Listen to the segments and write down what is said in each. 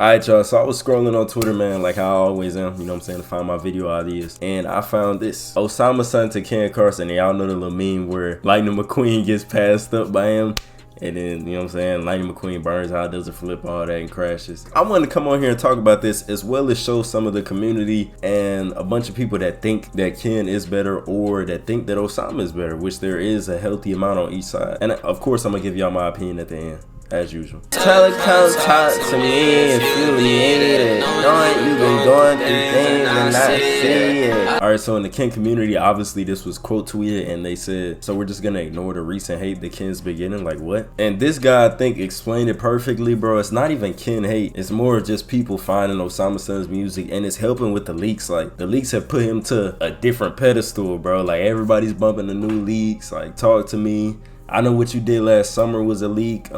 Alright, y'all, so I was scrolling on Twitter, man, like I always am, you know what I'm saying, to find my video ideas. And I found this. Osamason to Ken Carson, and y'all know the little meme where Lightning McQueen gets passed up by him. And then, you know what I'm saying, Lightning McQueen burns out, does a flip, all that, and crashes. I wanted to come on here and talk about this, as well as show some of the community and a bunch of people that think that Ken is better or that think that Osama is better, which there is a healthy amount on each side. And of course, I'm going to give y'all my opinion at the end, as usual. Tell it, come talk to me if you need it. Knowing you've been going through things and not see it. Alright, so in the Ken community, obviously this was quote tweeted, and they said, so we're just gonna ignore the recent hate that Ken's been getting, like what? And this guy, I think, explained it perfectly, bro. It's not even Ken hate, it's more just people finding Osamason's music, and it's helping with the leaks. Like, the leaks have put him to a different pedestal, bro. Like, everybody's bumping the new leaks, like Talk to Me, I Know What You Did Last Summer was a leak,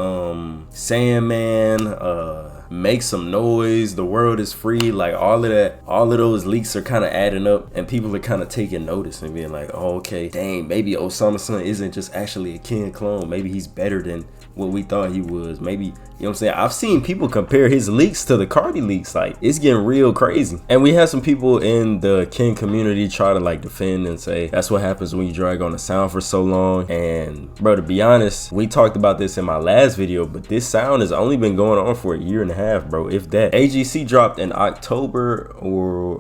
Sandman, Make Some Noise, The World Is Free, like all of those leaks are kind of adding up, and people are kind of taking notice and being like, oh, okay, dang, maybe Osamason isn't just actually a Ken clone. Maybe he's better than what we thought he was. Maybe, you know what I'm saying? I've seen people compare his leaks to the Cardi leaks. Like, it's getting real crazy. And we had some people in the Ken community try to like defend and say that's what happens when you drag on a sound for so long. And bro, to be honest, we talked about this in my last video, but this sound has only been going on for a year and a half, bro, if that. AGC dropped in October,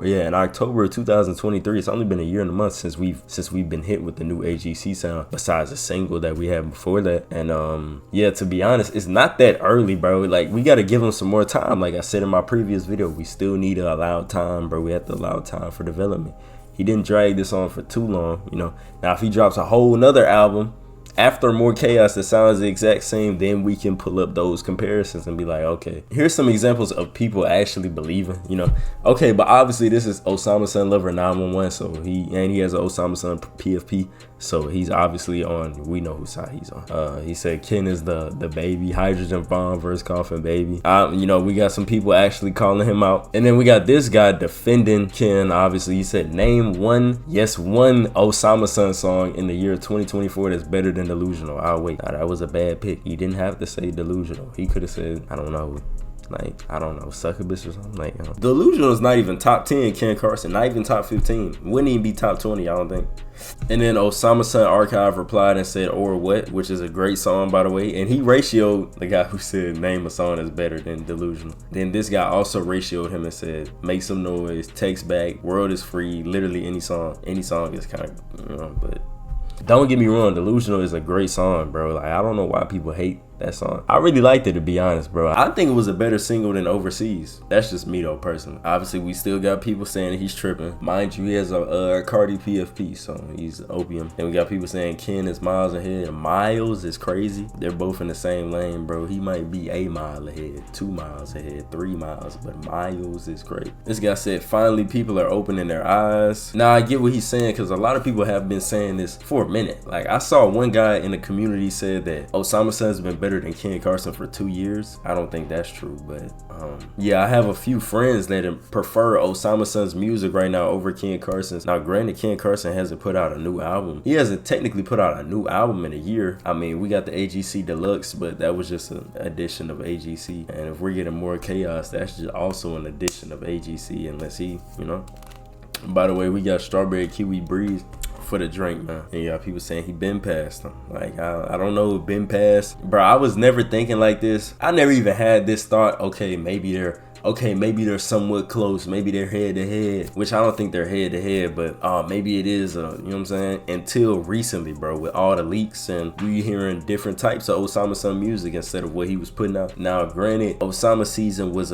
in October of 2023. It's only been a year and a month since we've been hit with the new AGC sound, besides the single that we had before that. And yeah, to be honest, it's not that early, bro. Like, we got to give him some more time. Like I said in my previous video, we still need to allow time, bro. We have to allow time for development. He didn't drag this on for too long, you know. Now, if he drops a whole nother album after More Chaos that sounds the exact same, then we can pull up those comparisons and be like, okay, here's some examples of people actually believing, you know. Okay, but obviously this is Osamason Lover 911, so he has an Osamason PFP, so he's obviously on, we know whose side he's on. He said Ken is the baby, hydrogen bomb versus coffin baby. You know, we got some people actually calling him out, and then we got this guy defending Ken. Obviously, he said name one Osamason song in the year 2024 that's better than Delusional. I'll wait. Nah, that was a bad pick. He didn't have to say Delusional. He could have said, I don't know, Succubus or something. Like, you know. Delusional is not even top 10 Ken Carson, not even top 15. Wouldn't even be top 20, I don't think. And then Osamason Archive replied and said Or What, which is a great song, by the way. And he ratioed the guy who said name a song that's better than Delusional. Then this guy also ratioed him and said Make Some Noise, Takes Back, World Is Free, literally any song. Any song is kind of, you know, but don't get me wrong, Delusional is a great song, bro. Like, I don't know why people hate that song. I really liked it, to be honest, bro. I think it was a better single than Overseas. That's just me though, personally. Obviously, we still got people saying he's tripping. Mind you, he has a Cardi PFP, so he's opium. And we got people saying Ken is miles ahead. Miles is crazy. They're both in the same lane, bro. He might be a mile ahead, 2 miles ahead, 3 miles, but miles is great. This guy said, finally, people are opening their eyes. Now, I get what he's saying, because a lot of people have been saying this for a minute. Like, I saw one guy in the community said that Osamason's been better than Ken Carson for 2 years. I don't think that's true, but yeah, I have a few friends that prefer Osamason's music right now over Ken Carson's. Now, granted, Ken Carson hasn't put out a new album. He hasn't technically put out a new album in a year. I mean, we got the AGC Deluxe, but that was just an addition of AGC. And if we're getting More Chaos, that's just also an addition of AGC, unless he, you know. By the way, we got Strawberry Kiwi Breeze for the drink, man. And y'all people saying he been past them. Like, I don't know, been past. Bro, I was never thinking like this. I never even had this thought, okay, maybe they're somewhat close. Maybe they're head to head, which I don't think they're head to head, but maybe it is, you know what I'm saying? Until recently, bro, with all the leaks and we hearing different types of Osamason music instead of what he was putting out. Now, granted, Osama Season was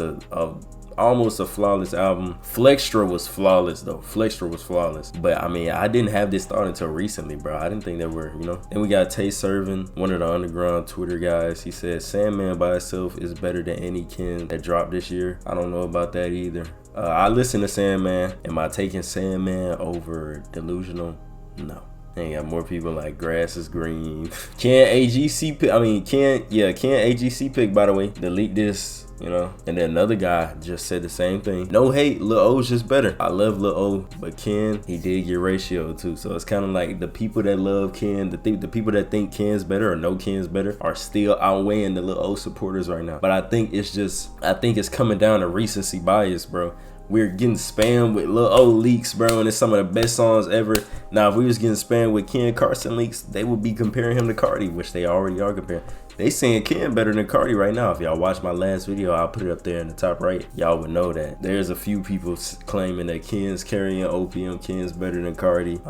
almost a flawless album. Flextra was flawless though. Flextra was flawless. But I mean, I didn't have this thought until recently, bro. I didn't think there were, you know. And we got Tay Servin, one of the underground Twitter guys. He said Sandman by itself is better than any Ken that dropped this year. I don't know about that either. I listened to Sandman. Am I taking Sandman over Delusional? No. And you got more people like grass is green. Can AGC pick? I mean, can AGC pick? By the way, delete this. You know, and then another guy just said the same thing. No hate, Lil O's just better. I love Lil O, but Ken, he did get ratio too. So it's kind of like the people that love Ken, the people that think Ken's better or know Ken's better are still outweighing the Lil O supporters right now. But I think it's coming down to recency bias, bro. We're getting spammed with Lil O leaks, bro, and it's some of the best songs ever. Now, if we was getting spammed with Ken Carson leaks, they would be comparing him to Cardi, which they already are comparing. They saying Ken better than Cardi right now. If y'all watch my last video, I'll put it up there in the top right. Y'all would know that. There's a few people claiming that Ken's carrying opium, Ken's better than Cardi.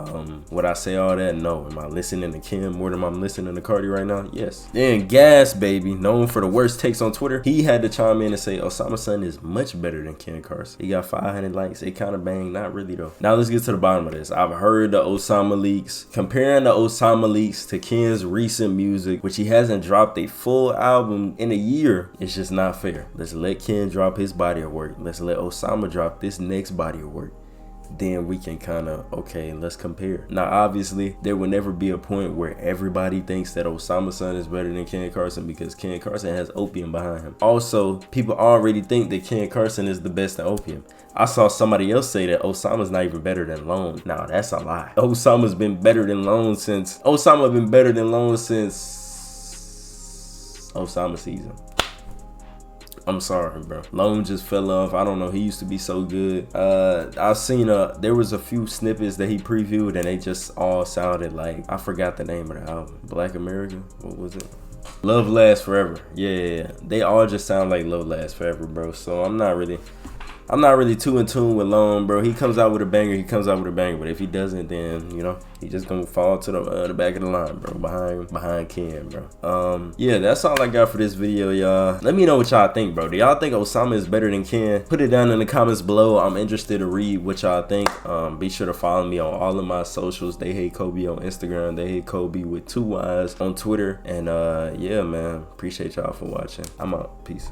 Would I say all that? No. Am I listening to Ken more than I'm listening to Cardi right now? Yes. Then Gas Baby, known for the worst takes on Twitter, he had to chime in and say Osamason is much better than Ken Carson. He got 500 likes. It kind of banged. Not really though. Now let's get to the bottom of this. I've heard the Osama leaks. Comparing the Osama leaks to Ken's recent music, which he hasn't dropped a full album in a year, it's just not fair. Let's let Ken drop his body of work. Let's let Osama drop this next body of work. Then we can kind of, okay, let's compare. Now, obviously, there will never be a point where everybody thinks that Osamason is better than Ken Carson because Ken Carson has opium behind him. Also, people already think that Ken Carson is the best at opium. I saw somebody else say that Osama's not even better than Lone. Now, that's a lie. Osama's been better than Lone since Osama season. I'm sorry, bro. Lone just fell off. I don't know. He used to be so good. I've seen there was a few snippets that he previewed and they just all sounded like, I forgot the name of the album. Black America? What was it? Love Lasts Forever. Yeah. They all just sound like Love Lasts Forever, bro. So I'm not really too in tune with Lone, bro. He comes out with a banger, but if he doesn't, then, you know, he just gonna fall to the back of the line, bro, behind Ken, bro. Yeah, that's all I got for this video, y'all. Let me know what y'all think, bro. Do y'all think Osama is better than Ken? Put it down in the comments below. I'm interested to read what y'all think. Be sure to follow me on all of my socials. They Hate Colby on Instagram, They Hate Colby with 2 Y's on Twitter, and yeah, man, appreciate y'all for watching. I'm out. Peace.